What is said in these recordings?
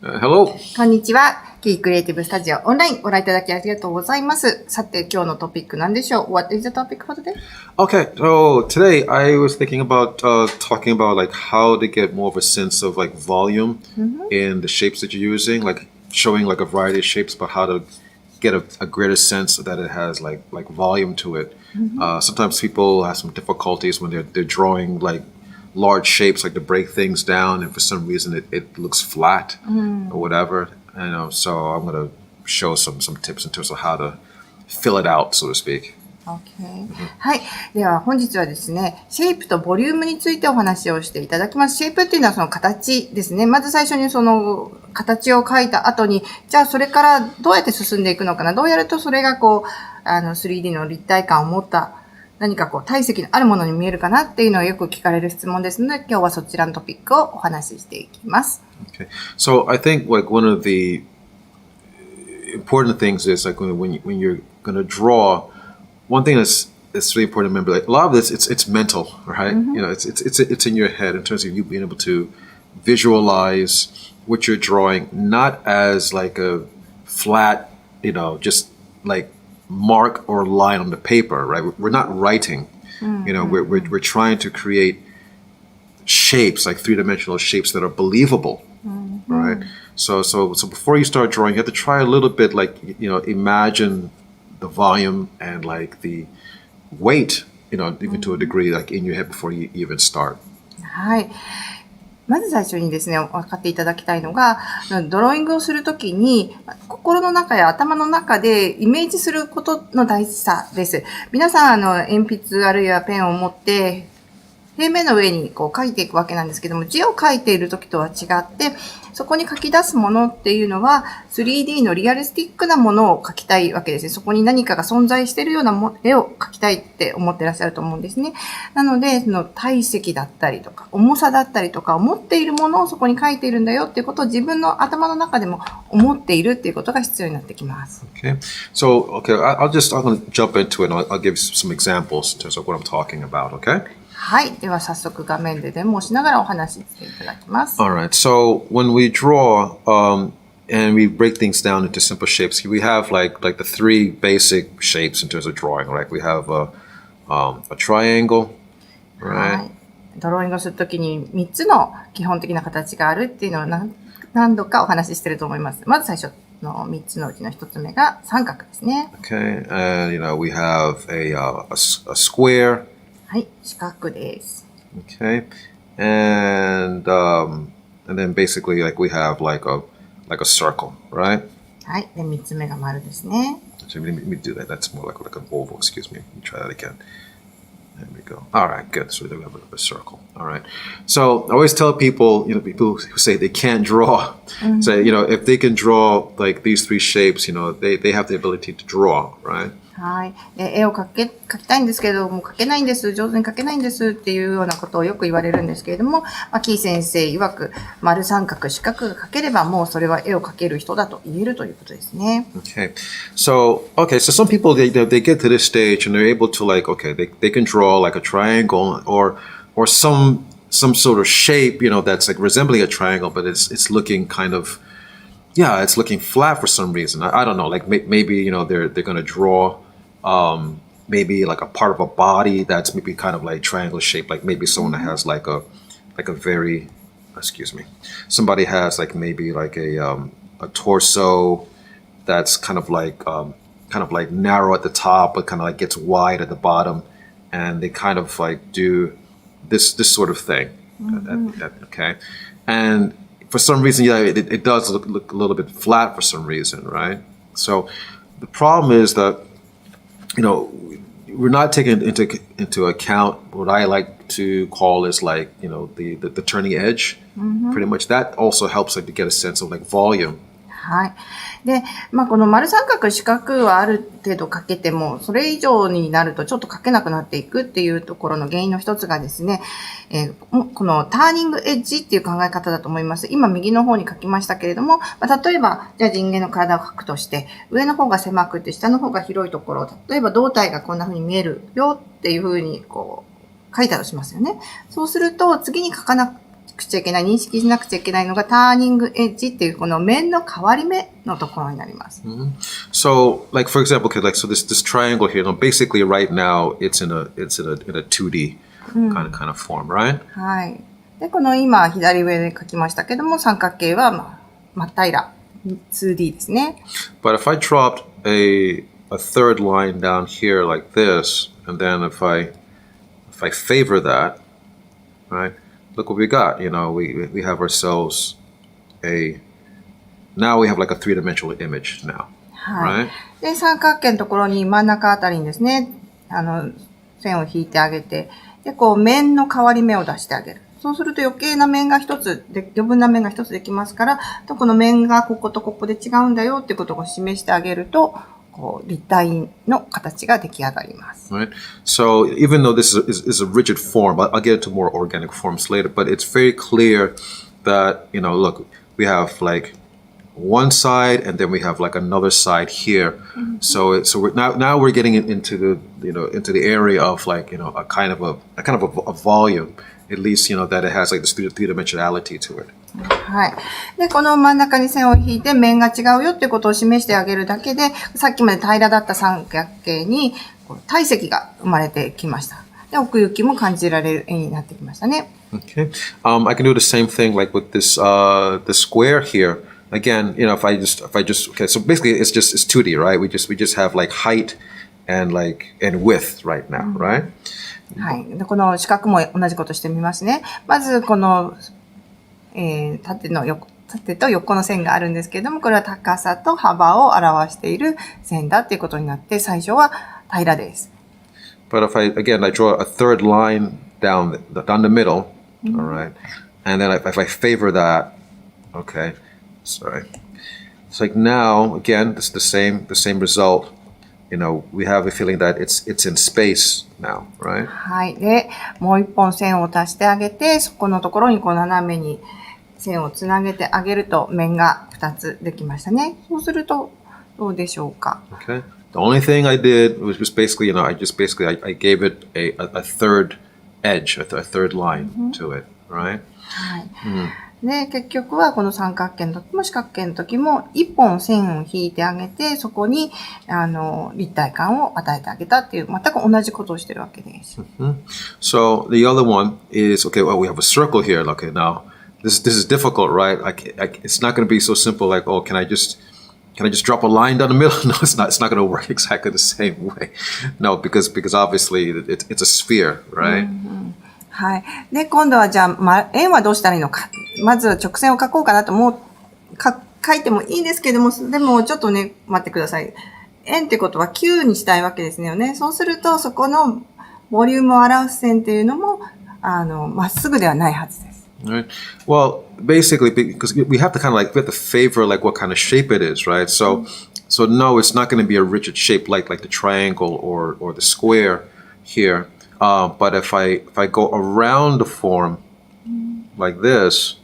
Hello. こんにちは。キークリエイティブスタジオオンラインご覧いただきありがとうございます。さて、今日のトピック何でしょう？ What is the topic for today? Okay, so today I was thinking about talking about like how to get more of a sense of like volume in the shapes that you're using, like showing like a variety of shapes, but how to get a greater sense that it has like volume to it. Sometimes people have some difficulties when they're drawing like large shapes, like to break things down, and for some reason it looks flat or whatever. So I'm going to show some tips in terms of how to fill it out, so to speak. Okay. はい。では本日はですね、シェイプとボリュームについてお話をしていただきます。シェイプっていうのはその形ですね。まず最初にその形を描いた後に、じゃあそれからどうやって進んでいくのかな。どうやるとそれがこう、3D の立体感を持った何かこう体積のあるものに見えるかなっていうのをよく聞かれる質問ですので、今日はそちらのトピックをお話ししていきます。Okay. So I think like one of the important things is like when you're going to draw, one thing that's really important to remember, like a lot of this it's mental, right? You know, it's in your head in terms of you being able to visualize what you're drawing, not as like a flat, just like mark or line on the paper, right? We're not writing, we're trying to create shapes, like three-dimensional shapes that are believable, right? So before you start drawing, you have to try a little bit, like, imagine the volume and like the weight, even to a degree, like in your head before you even start. はい。まず最初にですね、分かっていただきたいのが、ドローイングをするときに、心の中や頭の中でイメージすることの大事さです。皆さん、鉛筆あるいはペンを持って、平面の上にこう書いていくわけなんですけども、字を書いているときとは違って、そこに書き出すものっていうのは 3D のリアリスティックなものを書きたいわけですね。そこに何かが存在しているような絵を描きたいって思ってらっしゃると思うんですね。なので、その体積だったりとか、重さだったりとか、思っているものをそこに書いているんだよっていうことを自分の頭の中でも思っているっていうことが必要になってきます。Okay. So, I'm going to jump into it and I'll give you some examples in terms of what I'm talking about, okay? はい。では早速画面でデモをしながらお話ししていただきます。Alright, so when we draw and we break things down into simple shapes, we have like the three basic shapes in terms of drawing, right? We have a triangle, right? はい。ドローイングをするときに3つの基本的な形があるっていうのを何度かお話ししていると思います。まず最初の3つのうちの1つ目が三角ですね。Okay, and we have a square. はい、四角です。Okay, and then basically like we have like a circle, right? はい、で3つ目が丸ですね。So let me do that. That's more like an oval. Excuse me. Let me try that again. There we go. All right, good. So we have a circle. All right. So I always tell people, people who say they can't draw, say, if they can draw like these three shapes, they have the ability to draw, right? はい。絵を描きたいんですけれども、描けないんです。上手に描けないんですっていうようなことをよく言われるんですけれども、キー先生曰く、丸三角四角が描ければもうそれは絵を描ける人だと言えるということですね。Okay. So some people, they get to this stage and they're able to like, okay, they can draw like a triangle or some sort of shape, that's like resembling a triangle, but it's looking kind of, it's looking flat for some reason. I don't know, like maybe, they're going to draw maybe like a part of a body that's maybe kind of like triangle shaped, like maybe someone that has like a very, somebody has like maybe like a torso that's kind of like narrow at the top, but kind of like gets wide at the bottom, and they kind of like do this sort of thing. Okay, and for some reason, it does look a little bit flat for some reason, right? So the problem is that we're not taking into account what I like to call is like the turning edge. Pretty much that also helps like to get a sense of like volume. はい。で、この丸三角四角はある程度描けても、それ以上になるとちょっと描けなくなっていくっていうところの原因の一つがですね、このターニングエッジっていう考え方だと思います。今右の方に描きましたけれども、例えば、じゃあ人間の体を描くとして、上の方が狭くて下の方が広いところ、例えば胴体がこんな風に見えるよっていう風にこう書いたとしますよね。そうすると次に描くちゃいけない、認識しなくちゃいけないのがターニングエッジっていうこの面の変わり目のところになります。So, like for example, okay, like so this triangle here, basically right now it's in a 2D kind of form, right? はい。で、この今左上で書きましたけども、三角形は真っ平ら 2D ですね。But if I dropped a third line down here like this, and then if I favor that, right? Look what we got. You know, we have ourselves now we have like a three-dimensional image now, はい。right? で、三角形のところに真ん中あたりにですね、線を引いてあげて、で、こう面の変わり目を出してあげる。そうすると余計な面が一つで、余分な面が一つできますから、この面がこことここで違うんだよってことを示してあげると、こう立体の形が出来上がります。Right. So even though this is a rigid form, I'll get into more organic forms later, but it's very clear that, you know, look, we have like one side and then we have like another side here. So we're now we're getting into the area of like, you know, a kind of a volume, at least, you know, that it has like this three-dimensionality to it. はい。で、この真ん中に線を引いて面が違うよってことを示してあげるだけで、さっきまで平らだった三角形に体積が生まれてきました。で、奥行きも感じられる絵になってきましたね。Okay. I can do the same thing like with this the square here. Again, you know, if I just okay, so basically it's 2D, right? We just have like height and width right now, right? はい。で、この四角も同じことしてみますね。まずこの縦と横の線があるんですけれども、これは高さと幅を表している線だっていうことになって、最初は平らです。But if I draw a third line down the middle, all right, and then if I favor that, okay, sorry, it's like now again, this is the same result. You know, we have a feeling that it's in space now, right? はい。で、もう一本線を足してあげて、そこのところにこう斜めに線をつなげてあげると面が2つできましたね。そうするとどうでしょうか。Okay. The only thing I did was just basically, you know, I gave it a third edge, a third line to it, right? はい。で、結局はこの三角形の時も四角形の時も一本線を引いてあげて、そこに立体感を与えてあげたっていう、全く同じことをしてるわけです。So the other one is, okay, well, we have a circle here. Okay, now this is difficult, right? It's not going to be so simple like, oh, can I just drop a line down the middle? No, it's not. It's not going to work exactly the same way. No, because obviously it's a sphere, right? はい。で、今度はじゃあ、円はどうしたらいいのか。まず直線を描こうかなと書いてもいいんですけども、でもちょっとね、待ってください。円ってことは9にしたいわけですよね。そうすると、そこのボリュームを表す線っていうのも、まっすぐではないはずです。Right. Well, basically, because we have to favor like what kind of shape it is, right? So no, it's not going to be a rigid shape like the triangle or the square here. But if I go around the form like this,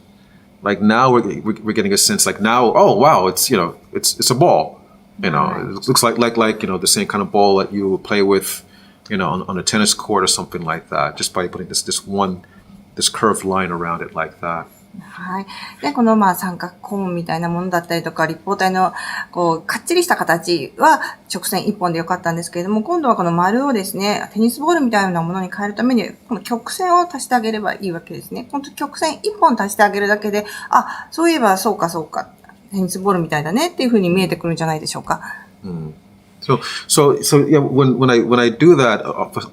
like now we're getting a sense like now, oh wow, it's, you know, it's a ball, you know, it looks like you know, the same kind of ball that you would play with, you know, on a tennis court or something like that, just by putting this curved line around it like that. はい。で、この三角コーンみたいなものだったりとか、立方体のかっちりした形は直線一本でよかったんですけれども、今度はこの丸をですね、テニスボールみたいなものに変えるために、この曲線を足してあげればいいわけですね。本当曲線一本足してあげるだけで、あ、そういえばそうか、テニスボールみたいだねっていう風に見えてくるんじゃないでしょうか。So yeah, when I do that,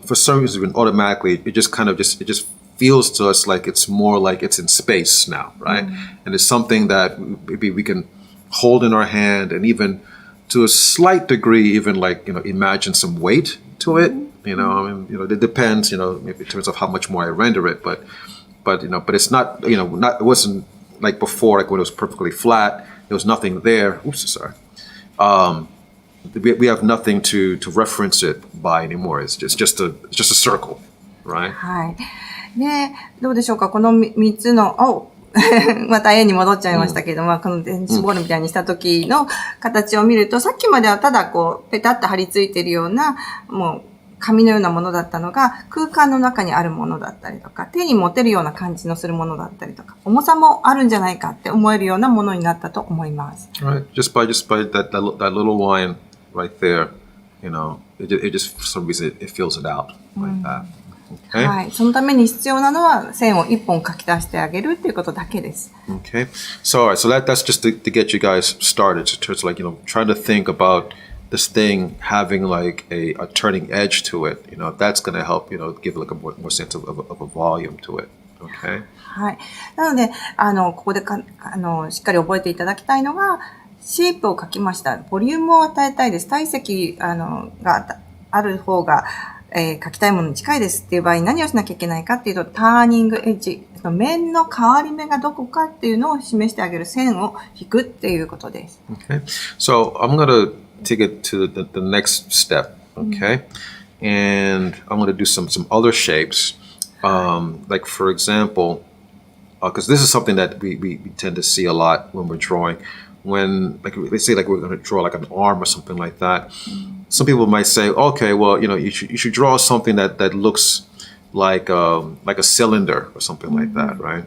for some reason, automatically, it just feels to us like it's more like it's in space now, right? And it's something that maybe we can hold in our hand and even to a slight degree, even like, you know, imagine some weight to it, you know, I mean, you know, it depends, you know, maybe in terms of how much more I render it, but you know, but it's not, you know, it wasn't like before, like when it was perfectly flat, there was nothing there. Oops, sorry. We have nothing to reference it by anymore. It's just a circle, right? はい。で、どうでしょうかこの3つの、また円に戻っちゃいましたけども、このテニスボールみたいにした時の形を見ると、さっきまではただペタッと張り付いてるような、もう紙のようなものだったのが空間の中にあるものだったりとか、手に持てるような感じのするものだったりとか、重さもあるんじゃないかって思えるようなものになったと思います。Right. Just by that little line right there, it just for some reason it fills it out like that. Okay. はい。そのために必要なのは線を一本書き出してあげるっていうことだけです。Okay. So, all right. So that's just to get you guys started. So it's like, trying to think about this thing having like a turning edge to it. That's going to help, give like a more sense of a volume to it. Okay. はい。なので、ここでしっかり覚えていただきたいのが、シェイプを書きました。ボリュームを与えたいです。体積、がある方が、書きたいものに近いですっていう場合に何をしなきゃいけないかっていうと、ターニングエッジ、面の変わり目がどこかっていうのを示してあげる線を引くっていうことです。Okay. So I'm going to take it to the next step. Okay. And I'm going to do some other shapes. Like for example, because this is something that we tend to see a lot when we're drawing. When, like, let's say like we're going to draw like an arm or something like that. Some people might say, okay, well, you should draw something that looks like a cylinder or something like that, right?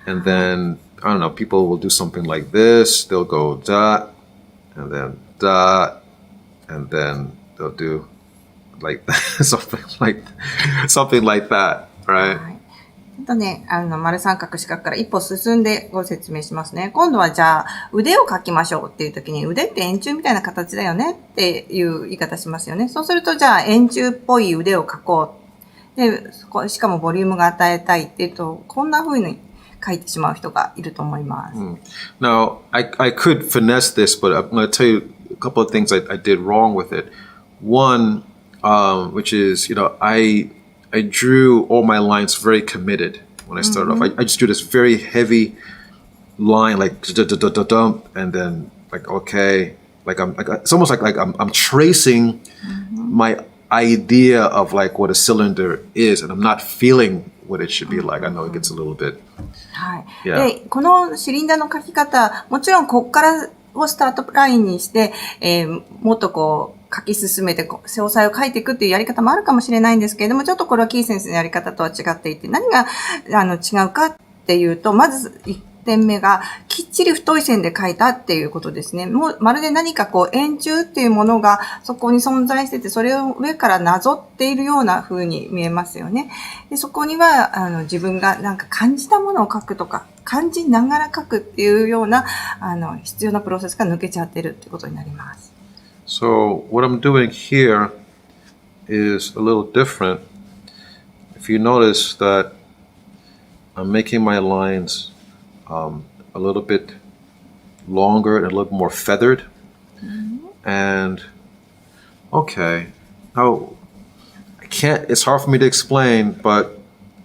And then, I don't know, people will do something like this. They'll go dot, and then dot, and then they'll do like something like that, right? 丸三角四角から一歩進んでご説明しますね。今度はじゃあ、腕を描きましょうっていう時に、腕って円柱みたいな形だよねっていう言い方しますよね。そうすると、じゃあ、円柱っぽい腕を描こう。で、しかもボリュームが与えたいっていうと、こんな風に描いてしまう人がいると思います。Now, I could finesse this, but I'm going to tell you a couple of things I did wrong with it. One, which is, I drew all my lines very committed when I started off. I just drew this very heavy line, like dump, and then like okay, it's almost like I'm tracing my idea of like what a cylinder is, and I'm not feeling what it should be like. I know it gets a little bit. はい。で、このシリンダーの描き方、もちろんここからをスタートラインにして、もっとこう、書き進めて、詳細を書いていくっていうやり方もあるかもしれないんですけれども、ちょっとこれはキー先生のやり方とは違っていて、何が、違うかっていうと、まず1点目が、きっちり太い線で書いたっていうことですね。もう、まるで何かこう、円柱っていうものがそこに存在してて、それを上からなぞっているような風に見えますよね。で、そこには、自分がなんか感じたものを書くとか、感じながら書くっていうような、必要なプロセスが抜けちゃってるっていうことになります。So what I'm doing here is a little different. If you notice that I'm making my lines a little bit longer and a little more feathered. And okay, now it's hard for me to explain, but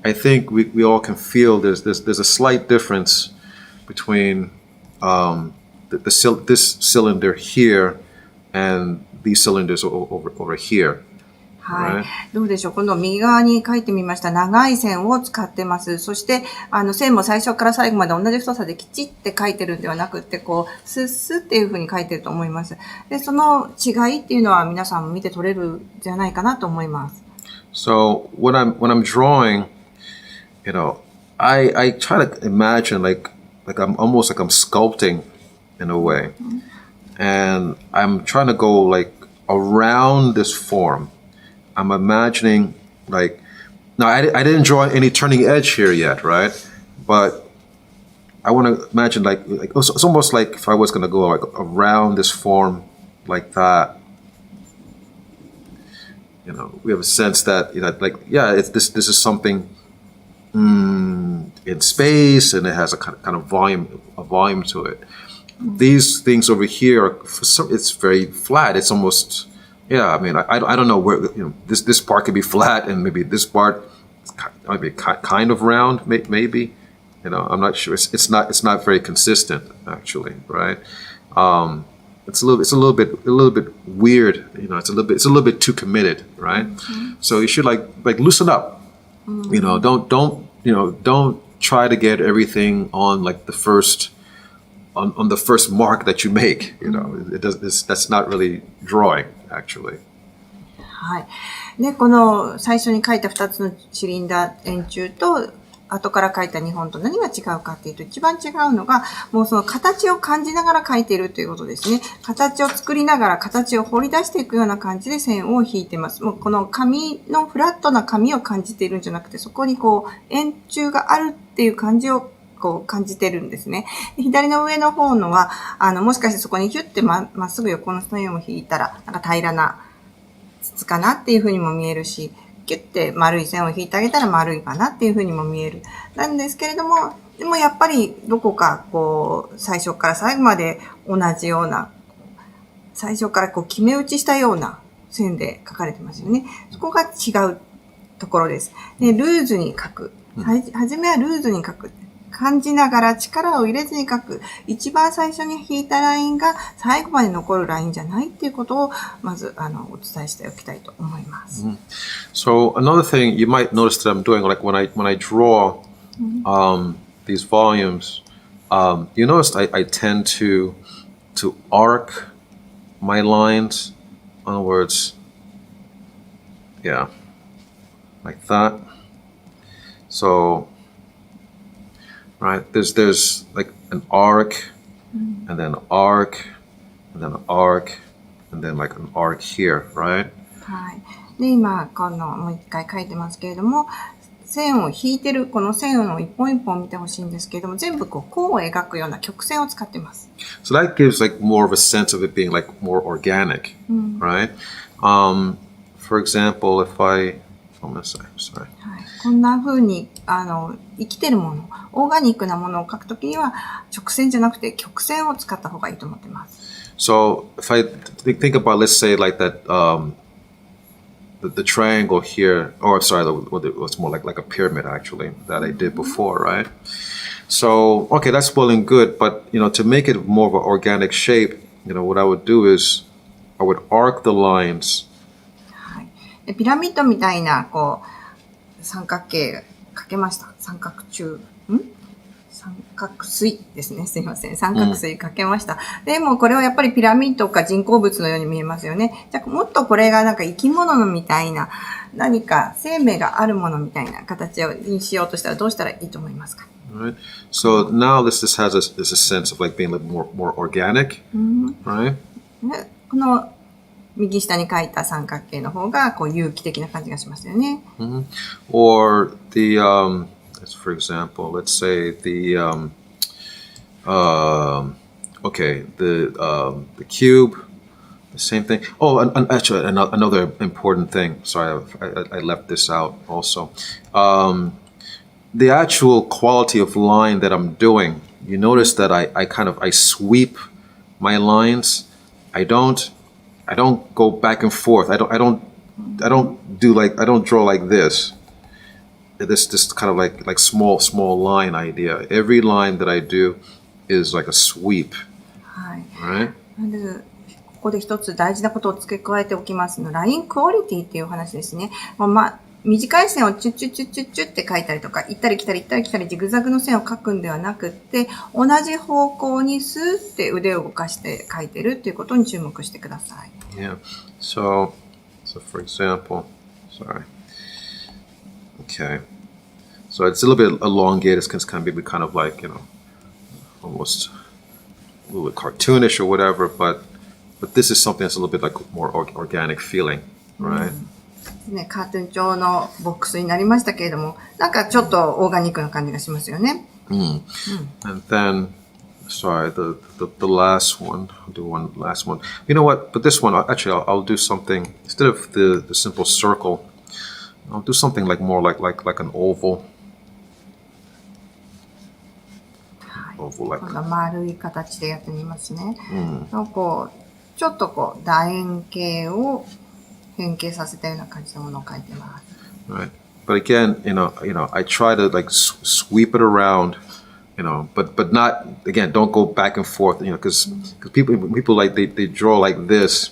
I think we all can feel there's a slight difference between this cylinder here and these cylinders over here. はい。どうでしょう。今度右側に書いてみました。長い線を使ってます。そして、線も最初から最後まで同じ太さできちって書いてるんではなくって、こう、スッスッっていう風に書いてると思います。で、その違いっていうのは皆さん見て取れるんじゃないかなと思います。So when I'm drawing, I try to imagine like I'm almost like I'm sculpting in a way. And I'm trying to go like around this form. I'm imagining like, now I didn't draw any turning edge here yet, right? But I want to imagine like it's almost like if I was going to go like around this form like that. We have a sense that, this is something in space, and it has a kind of volume to it. These things over here, it's very flat. It's almost, I don't know where, this part could be flat, and maybe this part might be kind of round, maybe. I'm not sure. It's not very consistent, actually, right? It's a little bit weird. It's a little bit too committed, right? Mm-hmm. So you should like loosen up. Mm-hmm. Don't try to get everything on like the first mark that you make. That's not really drawing, actually. はい。で、この最初に書いた2つのシリンダー円柱と、後から書いた2本と何が違うかっていうと、一番違うのが、もうその形を感じながら書いているということですね。形を作りながら形を掘り出していくような感じで線を引いてます。もうこの紙のフラットな紙を感じているんじゃなくて、そこにこう円柱があるっていう感じをこう感じてるんですね。左の上の方のは、もしかしてそこにヒュッてまっすぐ横の線を引いたら、なんか平らな筒かなっていう風にも見えるし、キュッて丸い線を引いてあげたら丸いかなっていう風にも見える。なんですけれども、でもやっぱりどこかこう、最初から最後まで同じような、最初からこう決め打ちしたような線で書かれてますよね。そこが違うところです。で、ルーズに書く。はじめはルーズに書く。感じながら力を入れずに書く。一番最初に引いたラインが最後まで残るラインじゃないっていうことを、まず、お伝えしておきたいと思います。So another thing you might notice that I'm doing, like when I draw these volumes, you notice I tend to arc my lines. In other words, yeah, like that. So, right, there's like an arc, and then an arc, and then an arc, and then like an arc here, right? はい。で、今、もう一回書いてますけれども、線を引いてる、この線を一本一本見てほしいんですけれども、全部こうを描くような曲線を使ってます。So that gives like more of a sense of it being like more organic, right? For example, if I, I'm gonna say, sorry. はい。こんな風に、生きてるもの、オーガニックなものを描くときには、直線じゃなくて曲線を使った方がいいと思ってます。So if I think about, let's say like that, the triangle here, or sorry, it was more like a pyramid actually that I did before, right? So, okay, that's well and good, but to make it more of an organic shape, what I would do is I would arc the lines. はい。でピラミッドみたいな、こう、三角形描けました。三角錐ですね。すいません。三角錐描けました。でもこれはやっぱりピラミッドか人工物のように見えますよね。じゃあもっとこれがなんか生き物のみたいな、何か生命があるものみたいな形にしようとしたらどうしたらいいと思いますか？ Right. So now this has a sense of like being like more organic, right? この右下に書いた三角形の方がこう有機的な感じがしますよね。Or the for example, let's say the cube, the same thing. Oh, and actually another important thing. Sorry, I left this out also. The actual quality of line that I'm doing. You notice that I sweep my lines. I don't go back and forth. I don't draw like this. This kind of like small line idea. Every line that I do is like a sweep. はい。 Right? でここで一つ大事なことを付け加えておきますの。ラインクオリティっていう話ですね。短い線をチュッチュッチュッチュッチュッって書いたりとか、行ったり来たり行ったり来たりジグザグの線を書くんではなくって、同じ方向にスーって腕を動かして書いてるっていうことに注目してください。Yeah. So for example, sorry. Okay. So it's a little bit elongated. It's kind of like, almost a little bit cartoonish or whatever, but this is something that's a little bit like more organic feeling, right? ね、カートゥーン調のボックスになりましたけれども、なんかちょっとオーガニックな感じがしますよね。And then, sorry, the last one. I'll do one last one. You know what? But this one, actually, I'll do something instead of the simple circle. I'll do something like more like an oval. はい、 Oval like. この丸い形でやってみますね。こうちょっとこう楕円形を変形させたような感じのものを描いてます。Right. But again, I try to like sweep it around, but not again. Don't go back and forth, because people like they draw like this.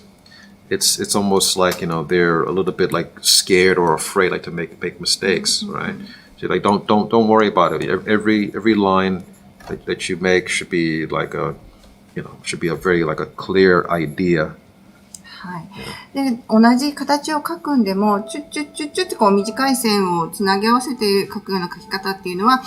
It's almost like they're a little bit like scared or afraid like to make mistakes, right? So like don't worry about it. Every line that you make should be like should be a very like a clear idea. はい。で、同じ形を描くんでも、チュッチュッチュッチュッってこう短い線をつなぎ合わせて描くような描き方っていうのは、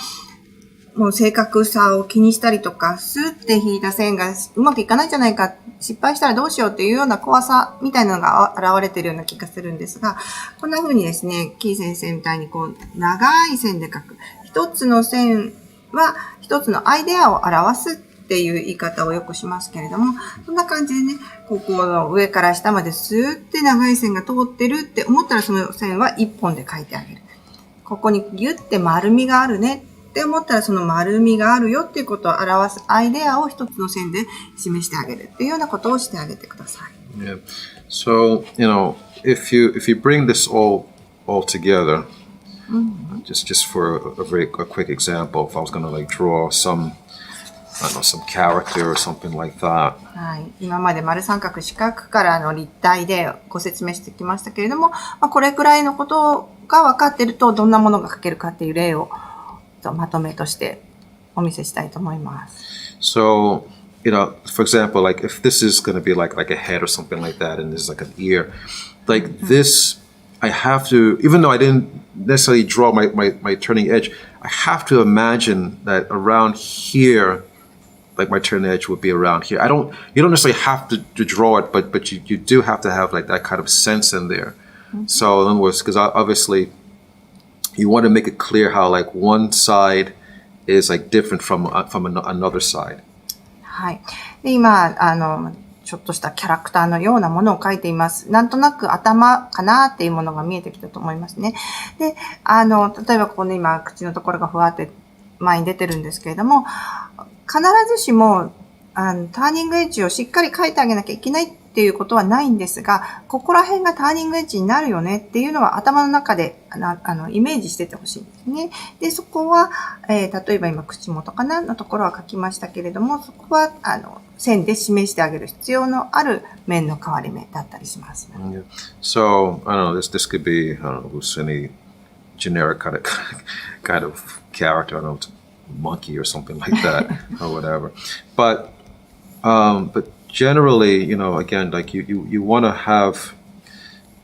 もう正確さを気にしたりとか、スーって引いた線がうまくいかないんじゃないか、失敗したらどうしようっていうような怖さみたいなのが現れているような気がするんですが、こんな風にですね、キー先生みたいにこう、長い線で描く。一つの線は一つのアイデアを表すっていう言い方をよくしますけれども、そんな感じでね、ここの上から下までスーって長い線が通ってるって思ったらその線は一本で描いてあげる。ここにギュッて丸みがあるねって思ったらその丸みがあるよっていうことを表すアイデアを一つの線で示してあげるっていうようなことをしてあげてください。Yeah. So, if you bring this all together, just for a quick example, if I was going to like draw some character or something like that. はい。今まで丸三角四角からの立体でご説明してきましたけれども、これくらいのことが分かっているとどんなものが描けるかっていう例をまとめとしてお見せしたいと思います。So, for example, like if this is going to be like a head or something like that, and there's like an ear, like this, I have to, even though I didn't necessarily draw my turning edge, I have to imagine that around here, like my turning edge would be around here. You don't necessarily have to draw it, but you do have to have like that kind of sense in there. So in other words, because obviously you want to make it clear how like one side is like different from another side. はい。で、今、ちょっとしたキャラクターのようなものを描いています。なんとなく頭かなっていうものが見えてきたと思いますね。で、例えばここね、今、口のところがふわって前に出てるんですけれども、必ずしも、ターニングエッジをしっかり描いてあげなきゃいけないっていうことはないんですが、ここら辺がターニングエッジになるよねっていうのは頭の中で、イメージしててほしいんですね。で、そこは、例えば今、口元かなのところは描きましたけれども、そこは、線で示してあげる必要のある面の変わり目だったりします。So, I don't know, this could be, any generic kind of character, I don't know, monkey or something like that, or whatever. But generally, again, like you want to have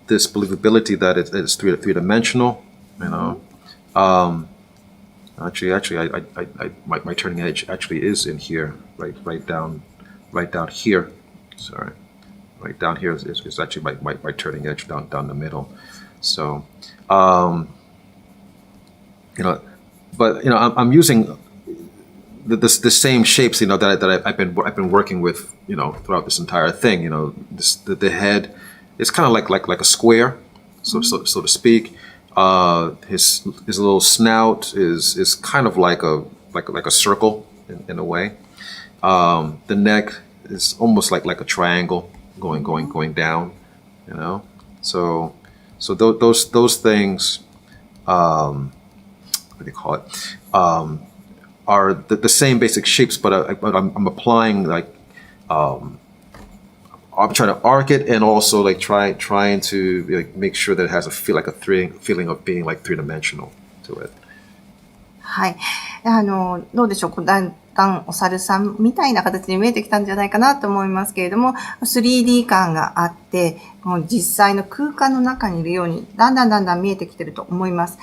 this believability that it's three-dimensional, Actually, my turning edge actually is in here, right down here. Sorry, right down here is actually my turning edge down the middle. So, but I'm using the same shapes, that I've been working with, throughout this entire thing. The head is kind of like a square, so to speak. His little snout is kind of like a circle in a way. The neck is almost like a triangle going down, So those things, what do you call it? Are the same basic shapes, but I'm applying I'm trying to arc it and also like trying to like make sure that it has a feeling of being like three-dimensional to it. はい。どうでしょう。だんだんお猿さんみたいな形に見えてきたんじゃないかなと思いますけれども、3D 感があって、もう実際の空間の中にいるように、だんだん見えてきてると思います。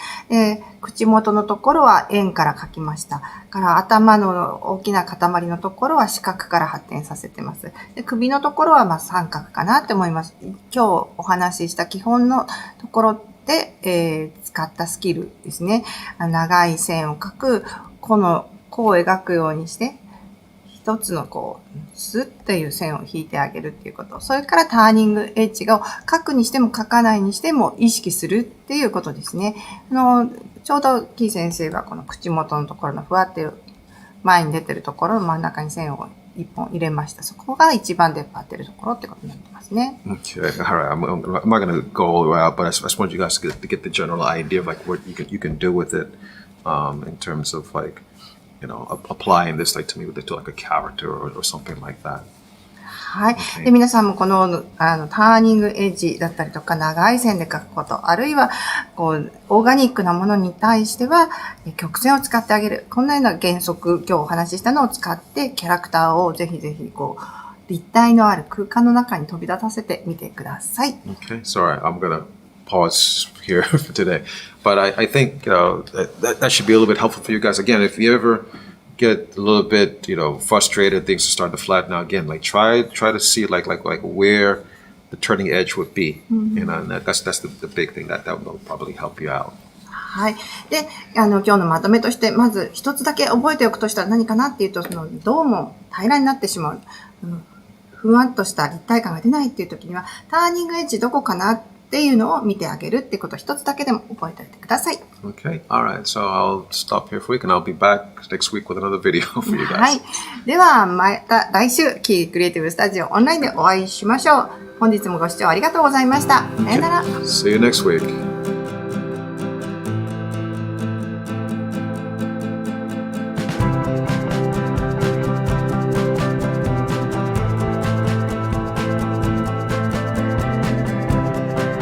口元のところは円から描きました。から頭の大きな塊のところは四角から発展させてます。で、首のところは三角かなって思います。今日お話しした基本のところで、使ったスキルですね。長い線を描く、こう描くようにして、一つのスッっていう線を引いてあげるっていうこと。それからターニングエッジを描くにしても描かないにしても意識するっていうことですね。ちょうどキー先生がこの口元のところのふわって前に出てるところの真ん中に線を一本入れました。そこが一番出っ張ってるところってことになってますね。Okay, all right. I'm not going to go all the way out, but I just want you guys to get the general idea of like what you can do with it, in terms of like, applying this like to like a character or something like that. はい。で、皆さんもこの、ターニングエッジだったりとか、長い線で描くこと、あるいは、オーガニックなものに対しては、曲線を使ってあげる。こんなような原則、今日お話ししたのを使って、キャラクターをぜひぜひ、立体のある空間の中に飛び立たせてみてください。Okay, sorry, I'm gonna pause here for today. But I think that should be a little bit helpful for you guys. Again, if you ever get a little bit frustrated, things start to flatten out again. Like try to see like where the turning edge would be. And that's the big thing that will probably help you out. はい。で、今日のまとめとして、まず一つだけ覚えておくとしたら何かなっていうと、どうも平らになってしまう。ふわっとした立体感が出ないっていう時には、ターニングエッジどこかなっていうのを見てあげるってこと一つだけでも覚えておいてください。Okay, alright. So I'll stop here for a week and I'll be back next week with another video for you guys. はい。では、また来週、キークリエイティブスタジオオンラインでお会いしましょう。本日もご視聴ありがとうございました。さよなら。See you next week.